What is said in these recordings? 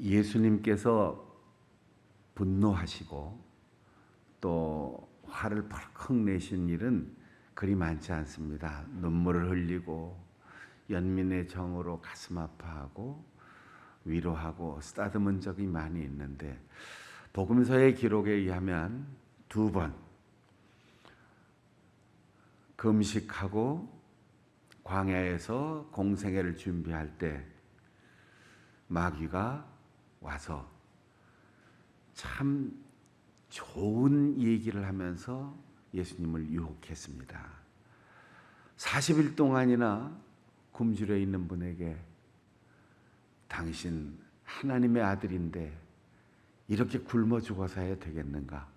예수님께서 분노하시고 또 화를 벌컥 내신 일은 그리 많지 않습니다. 눈물을 흘리고 연민의 정으로 가슴 아파하고 위로하고 쓰다듬은 적이 많이 있는데, 복음서의 기록에 의하면 2번 금식하고 광야에서 공생애를 준비할 때 마귀가 와서 참 좋은 얘기를 하면서 예수님을 유혹했습니다. 40일 동안이나 굶주려 있는 분에게 당신 하나님의 아들인데 이렇게 굶어 죽어서 해야 되겠는가?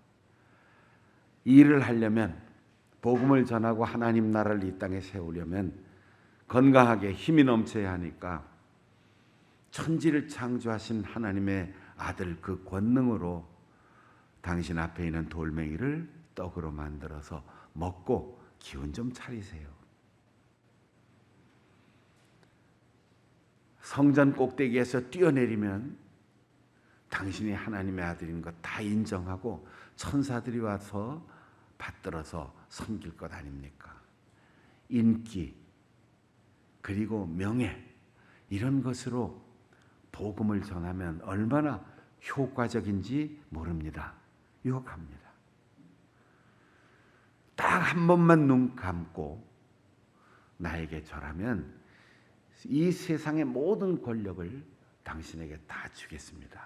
이 일을 하려면, 복음을 전하고 하나님 나라를 이 땅에 세우려면 건강하게 힘이 넘쳐야 하니까 천지를 창조하신 하나님의 아들 그 권능으로 당신 앞에 있는 돌멩이를 떡으로 만들어서 먹고 기운 좀 차리세요. 성전 꼭대기에서 뛰어내리면 당신이 하나님의 아들인 것 다 인정하고 천사들이 와서 받들어서 섬길 것 아닙니까? 인기 그리고 명예, 이런 것으로 복음을 전하면 얼마나 효과적인지 모릅니다. 유혹합니다. 딱 한 번만 눈 감고 나에게 절하면 이 세상의 모든 권력을 당신에게 다 주겠습니다.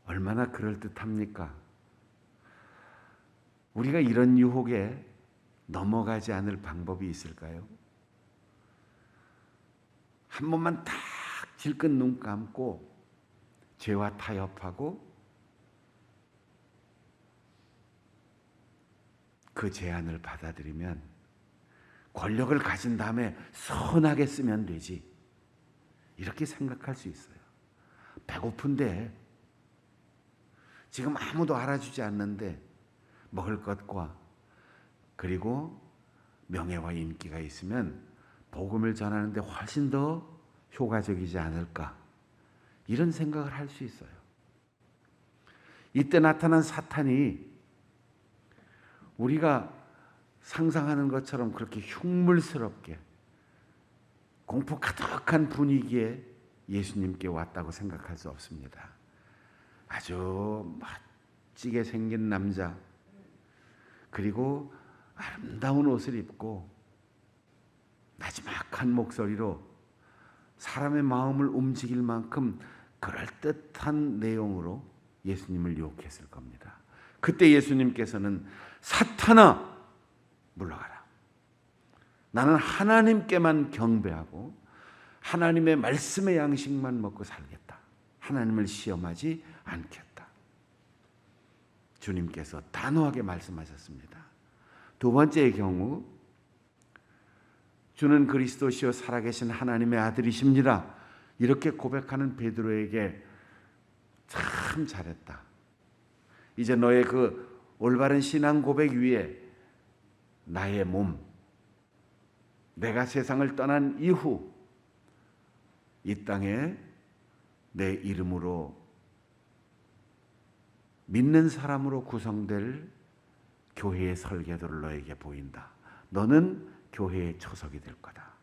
얼마나 그럴듯합니까? 우리가 이런 유혹에 넘어가지 않을 방법이 있을까요? 한 번만 딱 질끈 눈 감고 죄와 타협하고 그 제안을 받아들이면, 권력을 가진 다음에 선하게 쓰면 되지, 이렇게 생각할 수 있어요. 배고픈데 지금 아무도 알아주지 않는데 먹을 것과 그리고 명예와 인기가 있으면 복음을 전하는데 훨씬 더 효과적이지 않을까, 이런 생각을 할 수 있어요. 이때 나타난 사탄이 우리가 상상하는 것처럼 그렇게 흉물스럽게 공포 가득한 분위기에 예수님께 왔다고 생각할 수 없습니다. 아주 멋지게 생긴 남자, 그리고 아름다운 옷을 입고 나지막한 목소리로 사람의 마음을 움직일 만큼 그럴듯한 내용으로 예수님을 유혹했을 겁니다. 그때 예수님께서는 사탄아 물러가라. 나는 하나님께만 경배하고 하나님의 말씀의 양식만 먹고 살겠다. 하나님을 시험하지 않겠다. 주님께서 단호하게 말씀하셨습니다. 두 번째의 경우, 주는 그리스도시요 살아계신 하나님의 아들이십니다. 이렇게 고백하는 베드로에게 참 잘했다. 이제 너의 그 올바른 신앙 고백 위에 나의 몸, 내가 세상을 떠난 이후 이 땅에 내 이름으로 믿는 사람으로 구성될 교회의 설계도를 너에게 보인다. 너는 교회의 초석이 될 거다.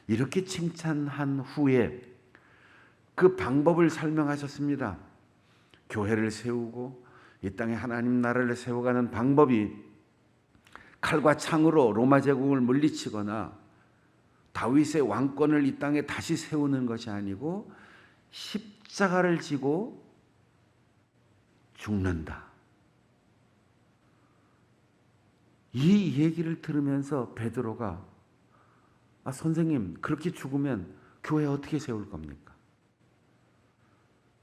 이렇게 칭찬한 후에 그 방법을 설명하셨습니다. 교회를 세우고 이 땅에 하나님 나라를 세워가는 방법이 칼과 창으로 로마 제국을 물리치거나 다윗의 왕권을 이 땅에 다시 세우는 것이 아니고 십자가를 지고 죽는다. 이 얘기를 들으면서 베드로가 선생님, 그렇게 죽으면 교회 어떻게 세울 겁니까?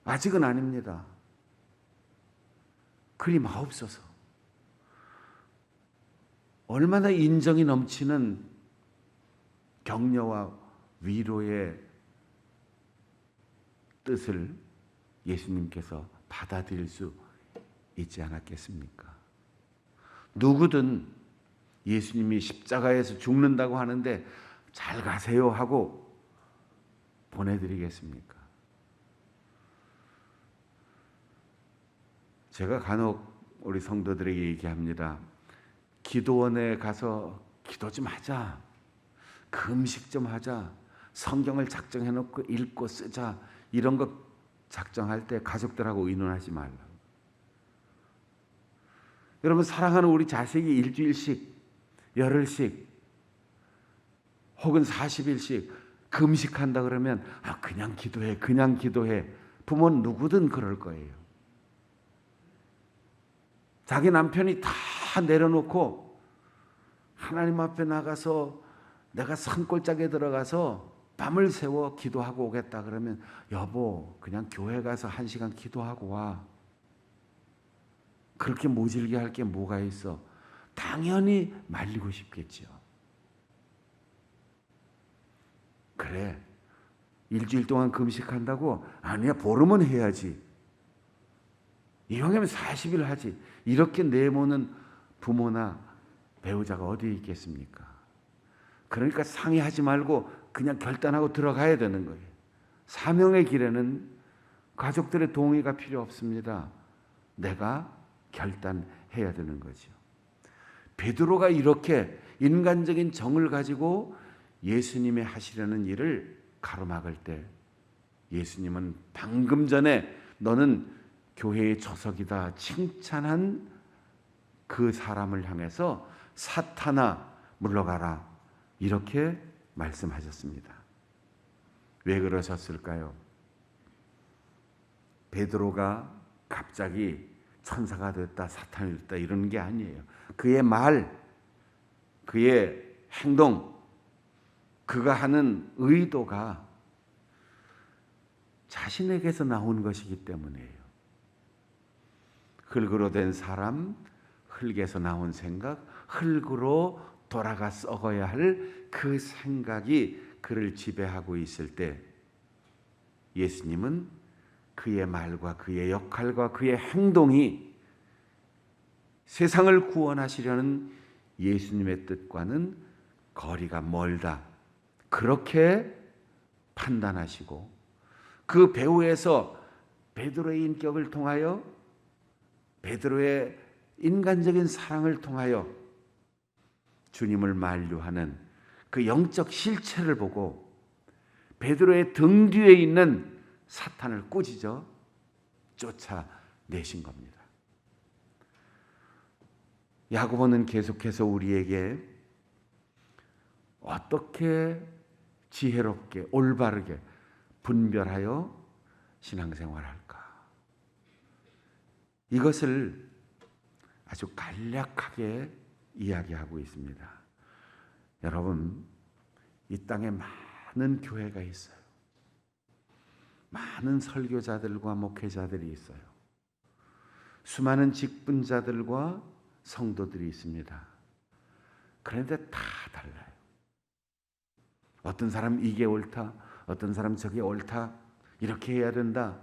아직은 아닙니다. 그리 마옵소서. 얼마나 인정이 넘치는 격려와 위로의 뜻을 예수님께서 받아들일 수 있지 않았겠습니까? 누구든 예수님이 십자가에서 죽는다고 하는데 잘 가세요 하고 보내드리겠습니까? 제가 간혹 우리 성도들에게 얘기합니다. 기도원에 가서 기도 좀 하자. 금식 좀 하자. 성경을 작정해 놓고 읽고 쓰자. 이런 거 작정할 때 가족들하고 의논하지 말라고. 여러분, 사랑하는 우리 자식이 일주일씩, 열흘씩, 혹은 40일씩 금식한다 그러면 그냥 기도해, 그냥 기도해. 부모는 누구든 그럴 거예요. 자기 남편이 다 내려놓고 하나님 앞에 나가서 내가 산골짜기에 들어가서 밤을 새워 기도하고 오겠다 그러면 여보, 그냥 교회 가서 1시간 기도하고 와. 그렇게 모질게 할 게 뭐가 있어? 당연히 말리고 싶겠지요. 그래, 일주일 동안 금식한다고? 아니야, 보름은 해야지. 이왕이면 40일 하지. 이렇게 내모는 부모나 배우자가 어디에 있겠습니까? 그러니까 상의하지 말고 그냥 결단하고 들어가야 되는 거예요. 사명의 길에는 가족들의 동의가 필요 없습니다. 내가 결단해야 되는 거죠. 베드로가 이렇게 인간적인 정을 가지고 예수님의 하시려는 일을 가로막을 때 예수님은 방금 전에 너는 교회의 조석이다 칭찬한 그 사람을 향해서 사탄아 물러가라 이렇게 말씀하셨습니다. 왜 그러셨을까요? 베드로가 갑자기 천사가 됐다, 사탄이 됐다 이런 게 아니에요. 그의 말, 그의 행동, 그가 하는 의도가 자신에게서 나온 것이기 때문이에요. 흙으로 된 사람, 흙에서 나온 생각, 흙으로 돌아가 썩어야 할 그 생각이 그를 지배하고 있을 때 예수님은 그의 말과 그의 역할과 그의 행동이 세상을 구원하시려는 예수님의 뜻과는 거리가 멀다. 그렇게 판단하시고 그 배후에서 베드로의 인격을 통하여 베드로의 인간적인 사랑을 통하여 주님을 만류하는 그 영적 실체를 보고 베드로의 등 뒤에 있는 사탄을 꾸짖어 쫓아내신 겁니다. 야고보는 계속해서 우리에게 어떻게 지혜롭게 올바르게 분별하여 신앙생활할까? 이것을 아주 간략하게 이야기하고 있습니다. 여러분, 이 땅에 많은 교회가 있어요. 많은 설교자들과 목회자들이 있어요. 수많은 직분자들과 성도들이 있습니다. 그런데 다 달라요. 어떤 사람 이게 옳다, 어떤 사람 저게 옳다, 이렇게 해야 된다.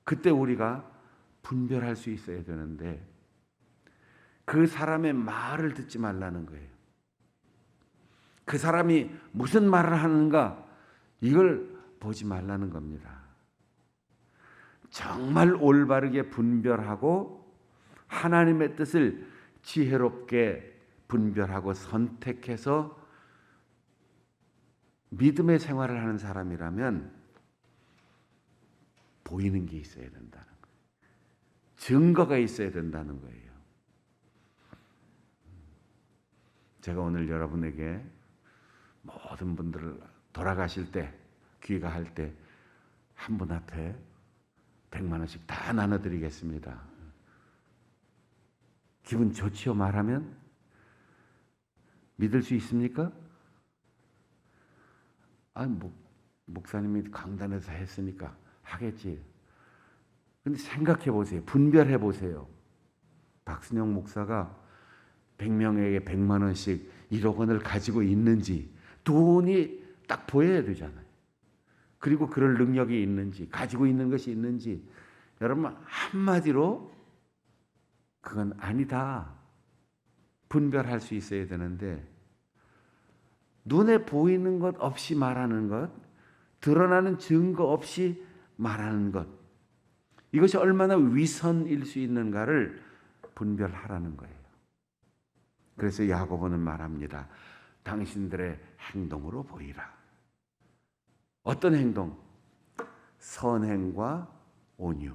그때 우리가 분별할 수 있어야 되는데 그 사람의 말을 듣지 말라는 거예요. 그 사람이 무슨 말을 하는가 이걸 보지 말라는 겁니다. 정말 올바르게 분별하고 하나님의 뜻을 지혜롭게 분별하고 선택해서 믿음의 생활을 하는 사람이라면 보이는 게 있어야 된다는 거예요. 증거가 있어야 된다는 거예요. 제가 오늘 여러분에게 모든 분들 돌아가실 때 귀가할 때 한 분 앞에 100만 원씩 다 나눠드리겠습니다. 기분 좋지요? 말하면? 믿을 수 있습니까? 목사님이 강단에서 했으니까 하겠지. 근데 생각해 보세요. 분별해 보세요. 박순영 목사가 100명에게 100만 원씩 1억 원을 가지고 있는지 돈이 딱 보여야 되잖아요. 그리고 그럴 능력이 있는지 가지고 있는 것이 있는지 여러분 한마디로 그건 아니다. 분별할 수 있어야 되는데 눈에 보이는 것 없이 말하는 것, 드러나는 증거 없이 말하는 것, 이것이 얼마나 위선일 수 있는가를 분별하라는 거예요. 그래서 야고보는 말합니다. 당신들의 행동으로 보이라. 어떤 행동? 선행과 온유.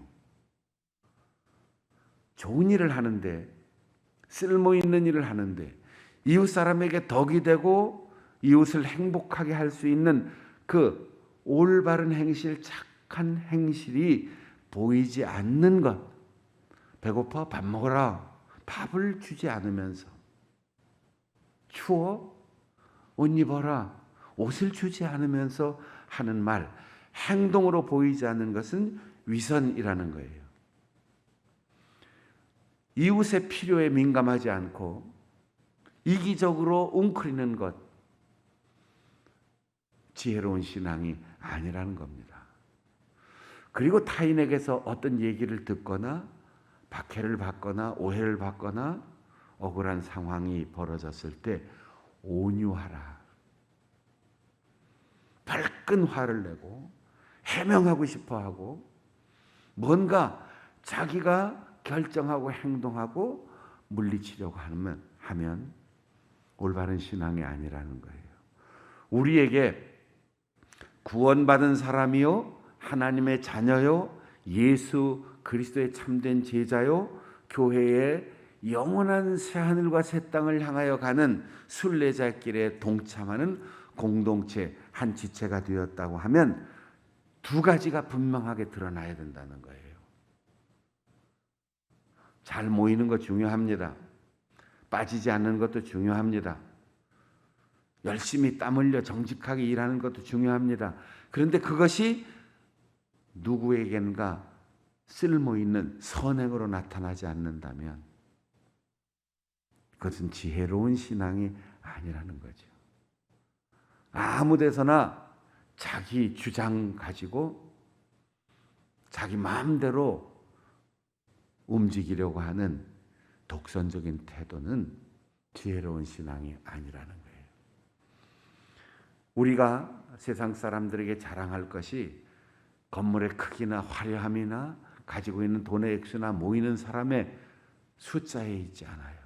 좋은 일을 하는데, 쓸모있는 일을 하는데, 이웃 사람에게 덕이 되고 이웃을 행복하게 할 수 있는 그 올바른 행실, 착한 행실이 보이지 않는 것. 배고파? 밥 먹어라. 밥을 주지 않으면서. 추워? 옷 입어라. 옷을 주지 않으면서 하는 말, 행동으로 보이지 않는 것은 위선이라는 거예요. 이웃의 필요에 민감하지 않고 이기적으로 웅크리는 것, 지혜로운 신앙이 아니라는 겁니다. 그리고 타인에게서 어떤 얘기를 듣거나 박해를 받거나 오해를 받거나 억울한 상황이 벌어졌을 때 온유하라. 발끈 화를 내고 해명하고 싶어하고 뭔가 자기가 결정하고 행동하고 물리치려고 하면 올바른 신앙이 아니라는 거예요. 우리에게 구원받은 사람이요, 하나님의 자녀요, 예수 그리스도의 참된 제자요, 교회의 영원한 새하늘과 새 땅을 향하여 가는 순례자길에 동참하는 공동체 한 지체가 되었다고 하면 두 가지가 분명하게 드러나야 된다는 거예요. 잘 모이는 것 중요합니다. 빠지지 않는 것도 중요합니다. 열심히 땀 흘려 정직하게 일하는 것도 중요합니다. 그런데 그것이 누구에겐가 쓸모있는 선행으로 나타나지 않는다면 그것은 지혜로운 신앙이 아니라는 거죠. 아무 데서나 자기 주장 가지고 자기 마음대로 움직이려고 하는 독선적인 태도는 지혜로운 신앙이 아니라는 거예요. 우리가 세상 사람들에게 자랑할 것이 건물의 크기나 화려함이나 가지고 있는 돈의 액수나 모이는 사람의 숫자에 있지 않아요.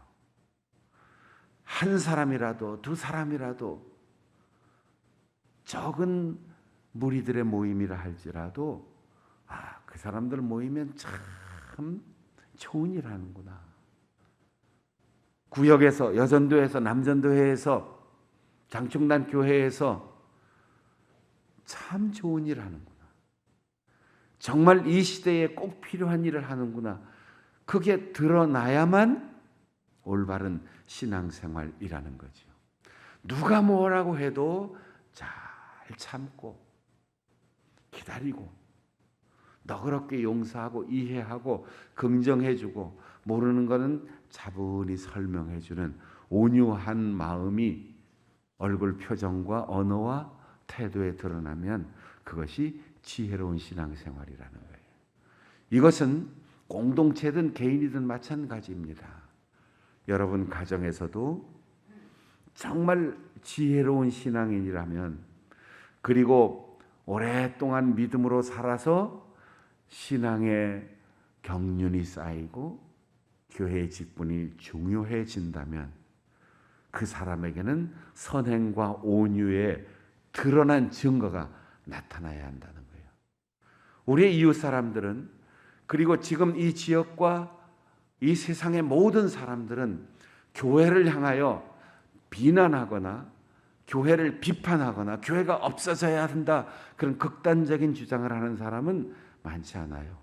한 사람이라도 두 사람이라도 적은 무리들의 모임이라 할지라도 그 사람들 모이면 참 좋은 일 하는구나. 구역에서, 여전도에서, 남전도회에서, 장충단 교회에서 참 좋은 일 하는구나. 정말 이 시대에 꼭 필요한 일을 하는구나. 그게 드러나야만 올바른 신앙생활이라는 거죠. 누가 뭐라고 해도 잘 참고 기다리고 너그럽게 용서하고 이해하고 긍정해주고 모르는 것은 차분히 설명해주는 온유한 마음이 얼굴 표정과 언어와 태도에 드러나면 그것이 지혜로운 신앙생활이라는 거예요. 이것은 공동체든 개인이든 마찬가지입니다. 여러분 가정에서도 정말 지혜로운 신앙인이라면, 그리고 오랫동안 믿음으로 살아서 신앙의 경륜이 쌓이고 교회의 직분이 중요해진다면 그 사람에게는 선행과 온유의 드러난 증거가 나타나야 한다는 거예요. 우리의 이웃 사람들은, 그리고 지금 이 지역과 이 세상의 모든 사람들은 교회를 향하여 비난하거나 교회를 비판하거나 교회가 없어져야 한다, 그런 극단적인 주장을 하는 사람은 많지 않아요.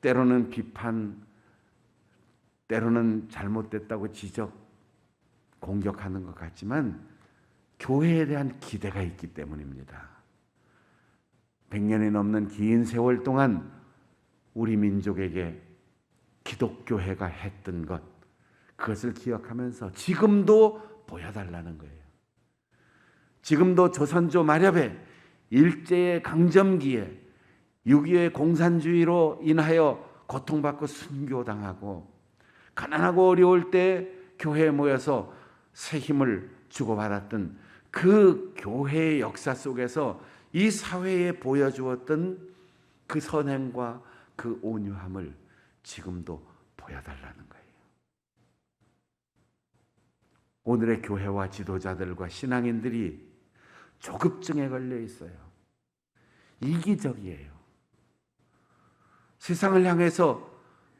때로는 비판, 때로는 잘못됐다고 지적, 공격하는 것 같지만 교회에 대한 기대가 있기 때문입니다. 100년이 넘는 긴 세월 동안 우리 민족에게 기독교회가 했던 것, 그것을 기억하면서 지금도 보여달라는 거예요. 지금도 조선조 마렵에 일제의 강점기에 6.25의 공산주의로 인하여 고통받고 순교당하고 가난하고 어려울 때 교회에 모여서 새 힘을 주고받았던 그 교회의 역사 속에서 이 사회에 보여주었던 그 선행과 그 온유함을 지금도 보여달라는 거예요. 오늘의 교회와 지도자들과 신앙인들이 조급증에 걸려 있어요. 이기적이에요. 세상을 향해서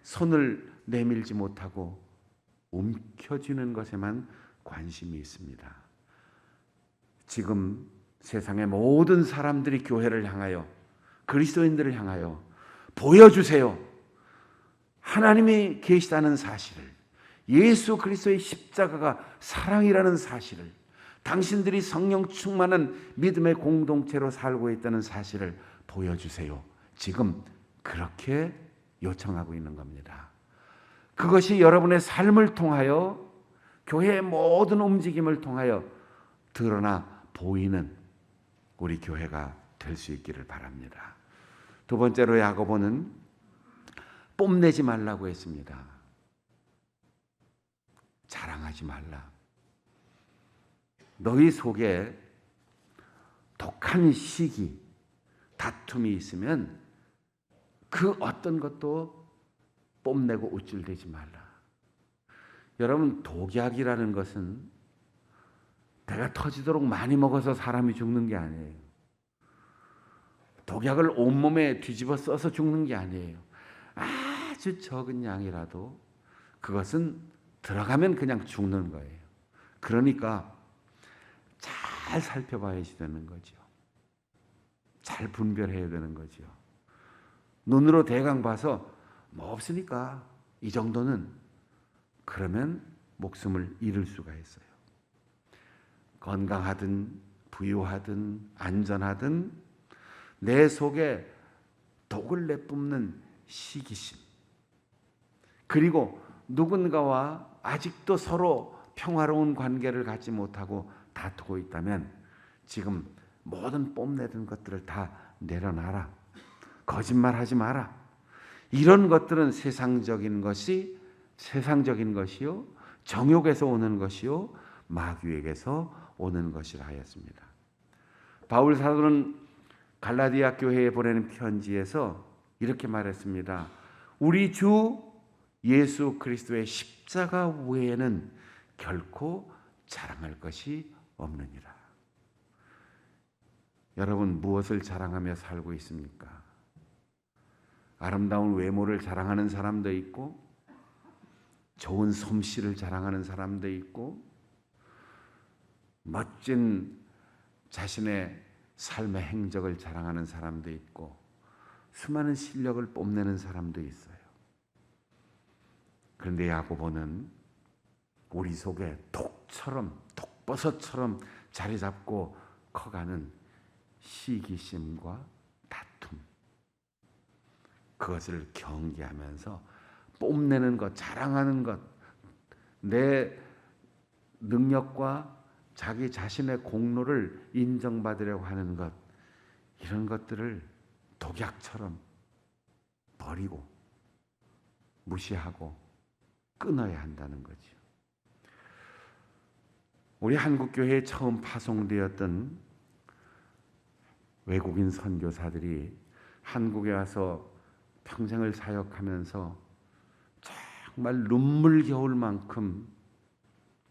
손을 내밀지 못하고 움켜쥐는 것에만 관심이 있습니다. 지금 세상의 모든 사람들이 교회를 향하여, 그리스도인들을 향하여 보여주세요. 하나님이 계시다는 사실을, 예수 그리스도의 십자가가 사랑이라는 사실을, 당신들이 성령 충만한 믿음의 공동체로 살고 있다는 사실을 보여주세요. 지금 그렇게 요청하고 있는 겁니다. 그것이 여러분의 삶을 통하여, 교회의 모든 움직임을 통하여 드러나 보이는 우리 교회가 될 수 있기를 바랍니다. 두 번째로 야고보는 뽐내지 말라고 했습니다. 자랑하지 말라. 너희 속에 독한 시기, 다툼이 있으면 그 어떤 것도 뽐내고 우쭐대지 말라. 여러분, 독약이라는 것은 배가 터지도록 많이 먹어서 사람이 죽는 게 아니에요. 독약을 온몸에 뒤집어 써서 죽는 게 아니에요. 아주 적은 양이라도 그것은 들어가면 그냥 죽는 거예요. 그러니까 잘 살펴봐야 되는 거죠. 잘 분별해야 되는 거죠. 눈으로 대강 봐서 뭐 없으니까 이 정도는, 그러면 목숨을 잃을 수가 있어요. 건강하든 부유하든 안전하든 내 속에 독을 내뿜는 시기심, 그리고 누군가와 아직도 서로 평화로운 관계를 갖지 못하고 다투고 있다면 지금 모든 뽐내던 것들을 다 내려놔라. 거짓말하지 마라. 이런 것들은 세상적인 것이요, 정욕에서 오는 것이요, 마귀에게서 오는 것이라 하였습니다. 바울 사도는 갈라디아 교회에 보내는 편지에서 이렇게 말했습니다. 우리 주 예수 그리스도의 십자가 외에는 결코 자랑할 것이 없느니라. 여러분, 무엇을 자랑하며 살고 있습니까? 아름다운 외모를 자랑하는 사람도 있고, 좋은 솜씨를 자랑하는 사람도 있고, 멋진 자신의 삶의 행적을 자랑하는 사람도 있고, 수많은 실력을 뽐내는 사람도 있어요. 그런데 야고보는 우리 속에 독버섯처럼 자리 잡고 커가는 시기심과 다툼, 그것을 경계하면서 뽐내는 것, 자랑하는 것, 내 능력과 자기 자신의 공로를 인정받으려고 하는 것, 이런 것들을 독약처럼 버리고 무시하고 끊어야 한다는 거죠. 우리 한국교회에 처음 파송되었던 외국인 선교사들이 한국에 와서 평생을 사역하면서 정말 눈물겨울 만큼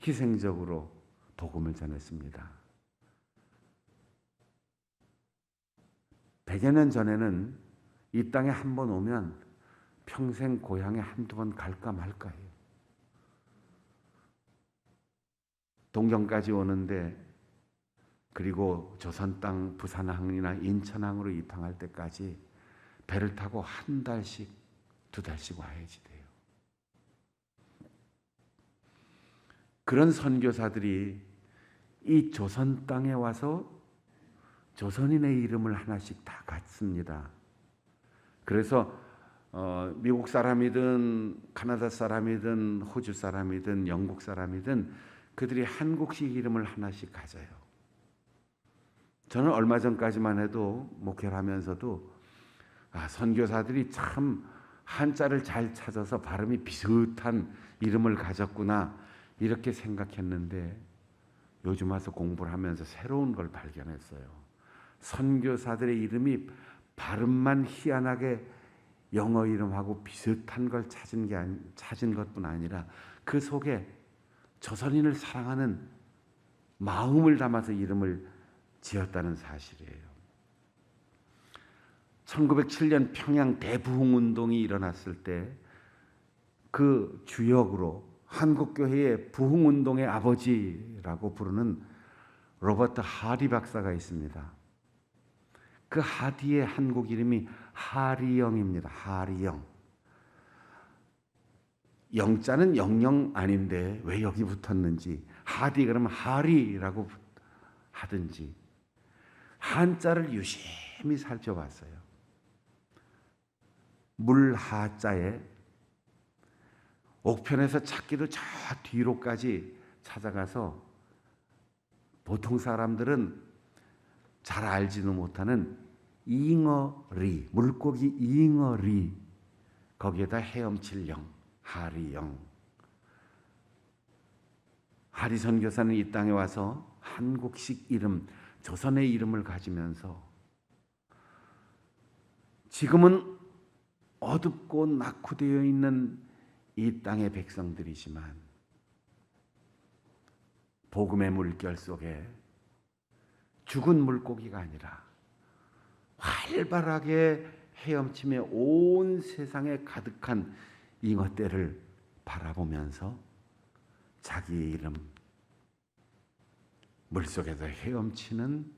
희생적으로 복음을 전했습니다. 100여 년 전에는 이 땅에 한 번 오면 평생 고향에 한두 번 갈까 말까예요. 동경까지 오는데, 그리고 조선 땅 부산항이나 인천항으로 입항할 때까지 배를 타고 한 달씩, 두 달씩 와야지 돼요. 그런 선교사들이 이 조선 땅에 와서 조선인의 이름을 하나씩 다 갖습니다. 그래서 미국 사람이든 카나다 사람이든 호주 사람이든 영국 사람이든 그들이 한국식 이름을 하나씩 가져요. 저는 얼마 전까지만 해도 목회를 하면서도 선교사들이 참 한자를 잘 찾아서 발음이 비슷한 이름을 가졌구나, 이렇게 생각했는데, 요즘 와서 공부를 하면서 새로운 걸 발견했어요. 선교사들의 이름이 발음만 희한하게 영어 이름하고 비슷한 걸 찾은 것뿐 아니라 그 속에 조선인을 사랑하는 마음을 담아서 이름을 지었다는 사실이에요. 1907년 평양 대부흥운동이 일어났을 때 그 주역으로 한국교회의 부흥운동의 아버지라고 부르는 로버트 하디 박사가 있습니다. 그 하디의 한국 이름이 하리영입니다. 하리영. 영자는 영영 아닌데 왜 여기 붙었는지, 하디 그러면 하리라고 하든지 한자를 유심히 살펴봤어요. 물하자에 옥편에서 찾기도 저 뒤로까지 찾아가서 보통 사람들은 잘 알지도 못하는 잉어리, 물고기 잉어리, 거기에다 헤엄칠 영, 하리영. 하리 선교사는 이 땅에 와서 한국식 이름, 조선의 이름을 가지면서 지금은 어둡고 낙후되어 있는 이 땅의 백성들이지만 복음의 물결 속에 죽은 물고기가 아니라 활발하게 헤엄치며 온 세상에 가득한 잉어떼를 바라보면서 자기의 이름, 물속에서 헤엄치는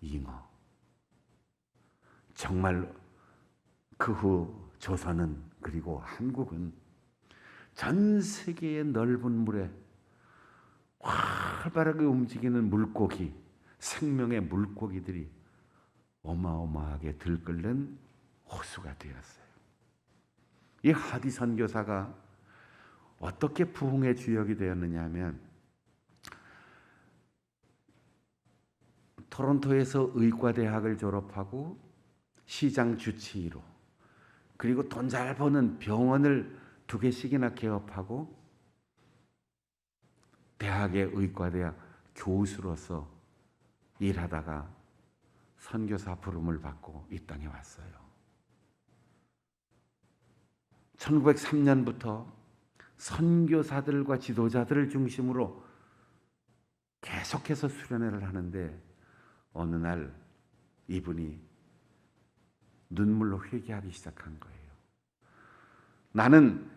잉어. 정말 그 후 조선은, 그리고 한국은 전 세계의 넓은 물에 활발하게 움직이는 물고기, 생명의 물고기들이 어마어마하게 들끓는 호수가 되었어요. 이 하디 선교사가 어떻게 부흥의 주역이 되었느냐 하면, 토론토에서 의과대학을 졸업하고 시장 주치의로, 그리고 돈 잘 버는 병원을 2개씩이나 개업하고 대학의 의과대학 교수로서 일하다가 선교사 부름을 받고 이 땅에 왔어요. 1903년부터 선교사들과 지도자들을 중심으로 계속해서 수련회를 하는데 어느 날 이분이 눈물로 회개하기 시작한 거예요. 나는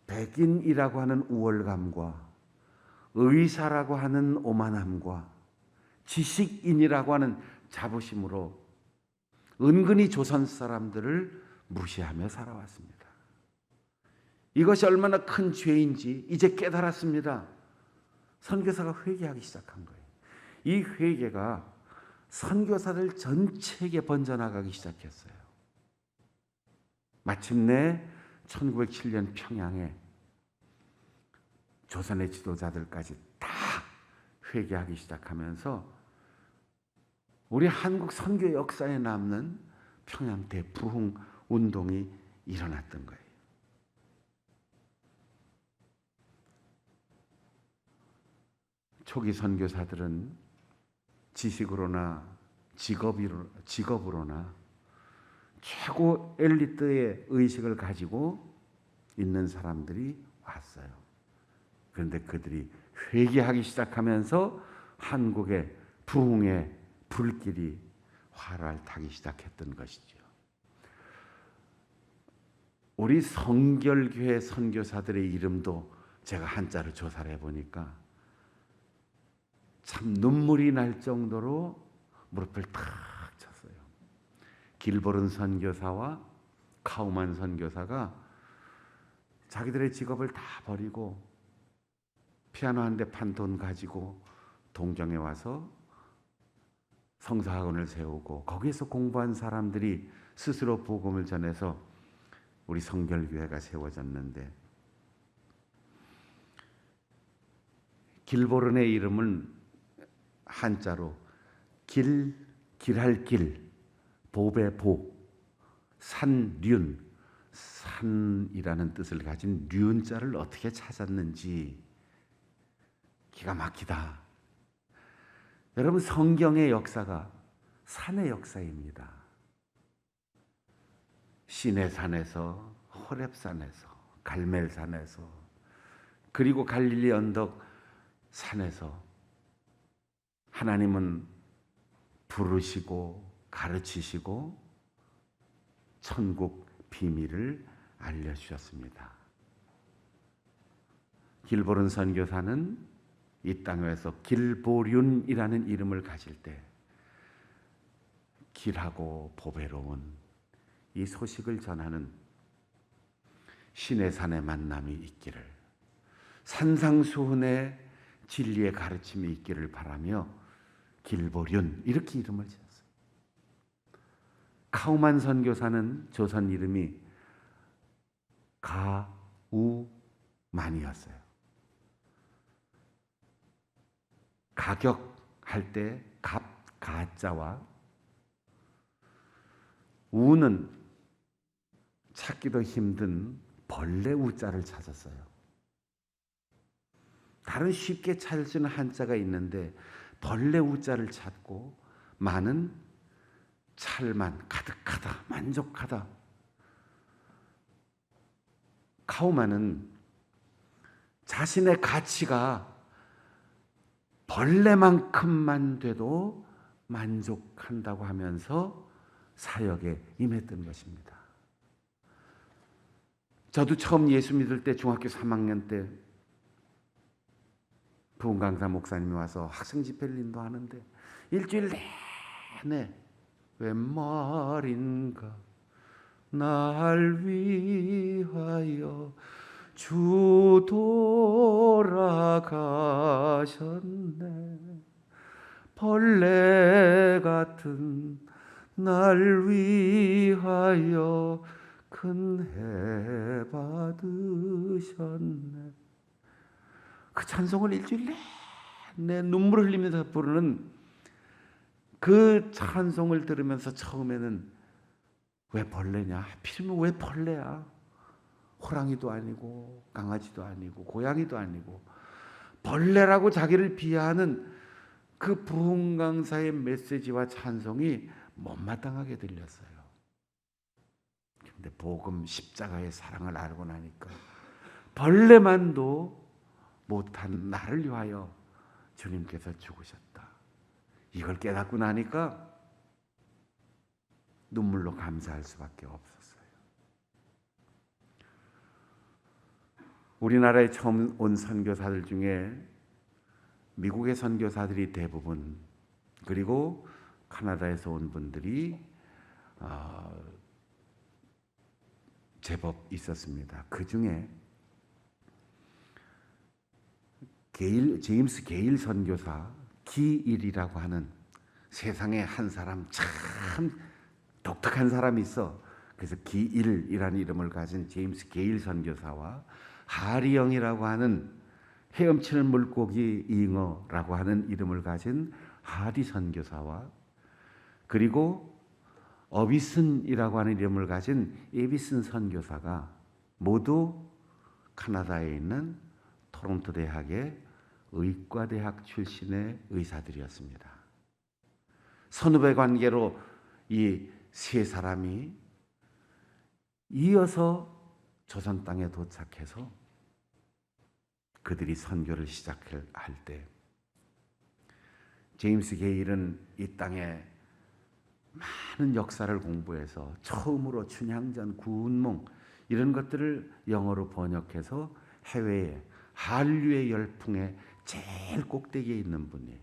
백인이라고 하는 우월감과 의사라고 하는 오만함과 지식인이라고 하는 자부심으로 은근히 조선 사람들을 무시하며 살아왔습니다. 이것이 얼마나 큰 죄인지 이제 깨달았습니다. 선교사가 회개하기 시작한 거예요. 이 회개가 선교사들 전체에게 번져나가기 시작했어요. 마침내 1907년 평양에 조선의 지도자들까지 다 회개하기 시작하면서 우리 한국 선교 역사에 남는 평양 대부흥 운동이 일어났던 거예요. 초기 선교사들은 지식으로나 직업으로나 최고 엘리트의 의식을 가지고 있는 사람들이 왔어요. 그런데 그들이 회개하기 시작하면서 한국의 부흥의 불길이 활활 타기 시작했던 것이죠. 우리 성결교회 선교사들의 이름도 제가 한자로 조사를 해보니까 참 눈물이 날 정도로 무릎을 탁 쳤어요. 길보른 선교사와 카우만 선교사가 자기들의 직업을 다 버리고 피아노 한 대 판 돈 가지고 동정에 와서 성사학원을 세우고 거기에서 공부한 사람들이 스스로 복음을 전해서 우리 성결교회가 세워졌는데, 길보른의 이름은 한자로 길할 길, 복의 복, 산륜, 산이라는 뜻을 가진 륜자를 어떻게 찾았는지 기가 막히다. 여러분, 성경의 역사가 산의 역사입니다. 시내산에서, 호렙산에서, 갈멜산에서, 그리고 갈릴리 언덕 산에서 하나님은 부르시고 가르치시고 천국 비밀을 알려주셨습니다. 길보른 선교사는 이 땅에서 길보륜이라는 이름을 가질 때 길하고 보배로운 이 소식을 전하는 시내산의 만남이 있기를, 산상수훈의 진리의 가르침이 있기를 바라며 길보륜 이렇게 이름을 지었어요. 카우만 선교사는 조선 이름이 가우만이었어요. 가격할 때 갑, 가자와 우는 찾기도 힘든 벌레 우자를 찾았어요. 다른 쉽게 찾을 수 있는 한자가 있는데 벌레 우자를 찾고 많은 찰만, 가득하다, 만족하다. 카우만은 자신의 가치가 벌레만큼만 돼도 만족한다고 하면서 사역에 임했던 것입니다. 저도 처음 예수 믿을 때 중학교 3학년 때 부흥강사 목사님이 와서 학생 집회를 인도하는데 일주일 내내 웬 말인가 날 위하여 주 돌아가셨네, 벌레 같은 날 위하여 큰 해 받으셨네. 그 찬송을 일주일 내내 눈물을 흘리면서 부르는 그 찬송을 들으면서 처음에는 왜 벌레냐? 하필이면 왜 벌레야? 호랑이도 아니고 강아지도 아니고 고양이도 아니고 벌레라고 자기를 비하하는 그 부흥강사의 메시지와 찬송이 못마땅하게 들렸어요. 근데 복음 십자가의 사랑을 알고 나니까 벌레만도 못한 나를 위하여 주님께서 죽으셨다, 이걸 깨닫고 나니까 눈물로 감사할 수밖에 없었어요. 우리나라에 처음 온 선교사들 중에 미국의 선교사들이 대부분, 그리고 카나다에서 온 분들이 제법 있었습니다. 그 중에 제임스 게일 선교사, 기일이라고 하는 세상에 한 사람, 참 독특한 사람이 있어. 그래서 기일이라는 이름을 가진 제임스 게일 선교사와 하리영이라고 하는 헤엄치는 물고기 잉어라고 하는 이름을 가진 하디 선교사와, 그리고 어비슨이라고 하는 이름을 가진 에비슨 선교사가 모두 카나다에 있는 토론토 대학의 의과대학 출신의 의사들이었습니다. 선후배 관계로 이 세 사람이 이어서 조선 땅에 도착해서 그들이 선교를 시작할 때 제임스 게일은 이 땅에 많은 역사를 공부해서 처음으로 춘향전, 구운몽 이런 것들을 영어로 번역해서 해외에 한류의 열풍에 제일 꼭대기에 있는 분이에요.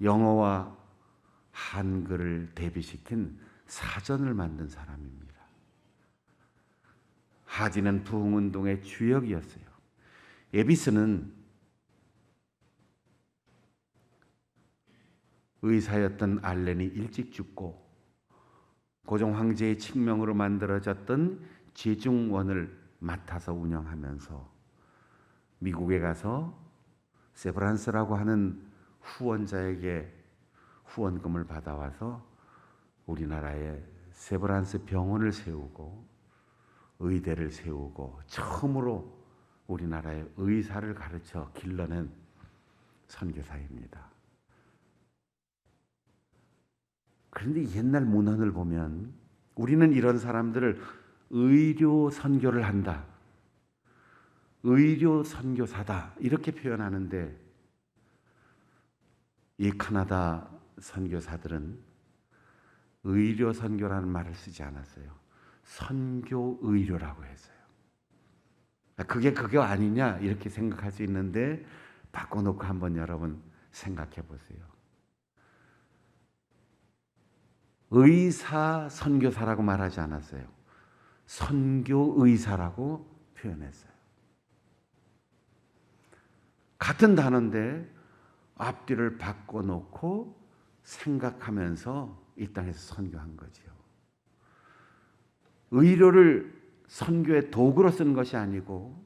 영어와 한글을 대비시킨 사전을 만든 사람입니다. 하디는 부흥운동의 주역이었어요. 에비스는 의사였던 알렌이 일찍 죽고 고종 황제의 칙명으로 만들어졌던 제중원을 맡아서 운영하면서 미국에 가서 세브란스라고 하는 후원자에게 후원금을 받아와서 우리나라에 세브란스 병원을 세우고 의대를 세우고 처음으로 우리나라의 의사를 가르쳐 길러낸 선교사입니다. 그런데 옛날 문헌을 보면 우리는 이런 사람들을 의료 선교를 한다, 의료 선교사다 이렇게 표현하는데, 이 카나다 선교사들은 의료 선교라는 말을 쓰지 않았어요. 선교 의료라고 했어요. 그게 그거 아니냐 이렇게 생각할 수 있는데, 바꿔놓고 한번 여러분 생각해 보세요. 의사 선교사라고 말하지 않았어요. 선교 의사라고 표현했어요. 같은 단어인데 앞뒤를 바꿔놓고 생각하면서 이 땅에서 선교한 거지요. 의료를 선교의 도구로 쓴 것이 아니고,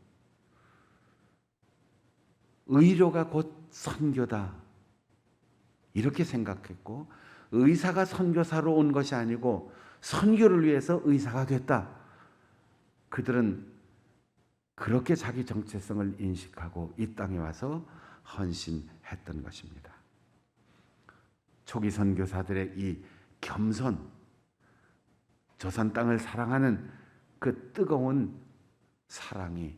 의료가 곧 선교다 이렇게 생각했고, 의사가 선교사로 온 것이 아니고 선교를 위해서 의사가 됐다. 그들은 그렇게 자기 정체성을 인식하고 이 땅에 와서 헌신했던 것입니다. 초기 선교사들의 이 겸손, 조선 땅을 사랑하는 그 뜨거운 사랑이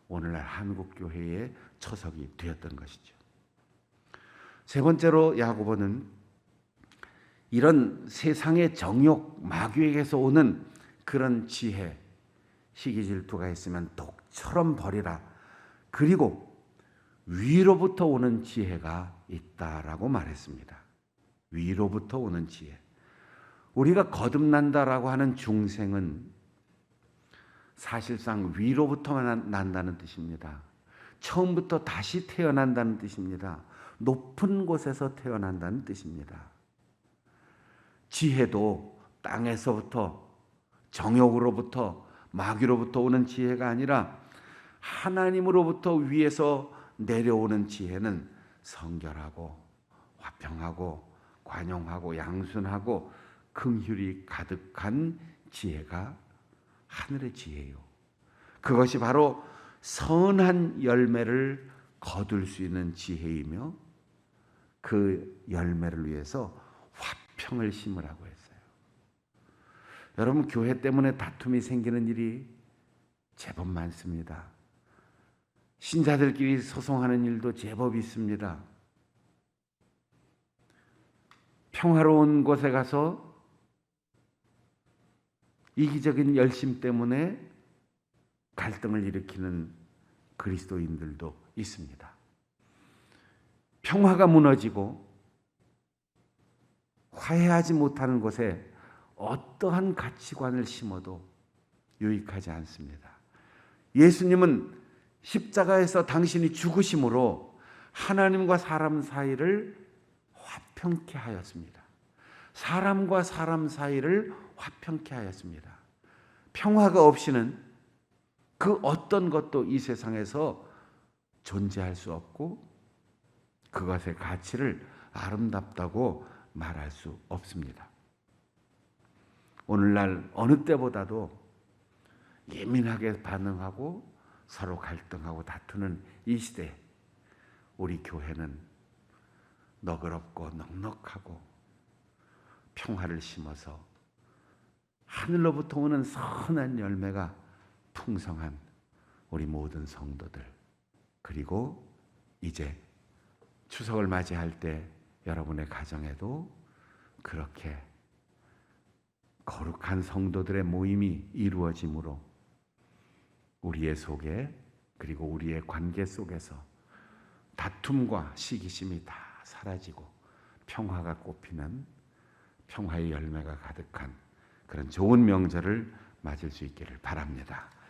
오늘날 한국 교회의 초석이 되었던 것이죠. 세 번째로 야고보는 이런 세상의 정욕, 마귀에게서 오는 그런 지혜, 시기 질투가 있으면 독처럼 버리라. 그리고 위로부터 오는 지혜가 있다라고 말했습니다. 위로부터 오는 지혜. 우리가 거듭난다라고 하는 중생은 사실상 위로부터 난다는 뜻입니다. 처음부터 다시 태어난다는 뜻입니다. 높은 곳에서 태어난다는 뜻입니다. 지혜도 땅에서부터, 정욕으로부터, 마귀로부터 오는 지혜가 아니라 하나님으로부터 위에서 내려오는 지혜는 성결하고 화평하고 관용하고 양순하고 긍휼이 가득한 지혜가 하늘의 지혜요. 그것이 바로 선한 열매를 거둘 수 있는 지혜이며, 그 열매를 위해서 화평을 심으라고 했어요. 여러분, 교회 때문에 다툼이 생기는 일이 제법 많습니다. 신자들끼리 소송하는 일도 제법 있습니다. 평화로운 곳에 가서 이기적인 열심 때문에 갈등을 일으키는 그리스도인들도 있습니다. 평화가 무너지고 화해하지 못하는 곳에 어떠한 가치관을 심어도 유익하지 않습니다. 예수님은 십자가에서 당신이 죽으심으로 하나님과 사람 사이를 화평케 하였습니다. 사람과 사람 사이를 화평케 하였습니다. 평화가 없이는 그 어떤 것도 이 세상에서 존재할 수 없고, 그것의 가치를 아름답다고 말할 수 없습니다. 오늘날 어느 때보다도 예민하게 반응하고 서로 갈등하고 다투는 이 시대에 우리 교회는 너그럽고 넉넉하고 평화를 심어서 하늘로부터 오는 선한 열매가 풍성한 우리 모든 성도들, 그리고 이제 추석을 맞이할 때 여러분의 가정에도 그렇게 거룩한 성도들의 모임이 이루어지므로 우리의 속에, 그리고 우리의 관계 속에서 다툼과 시기심이 다 사라지고 평화가 꽃피는, 평화의 열매가 가득한 그런 좋은 명절을 맞을 수 있기를 바랍니다.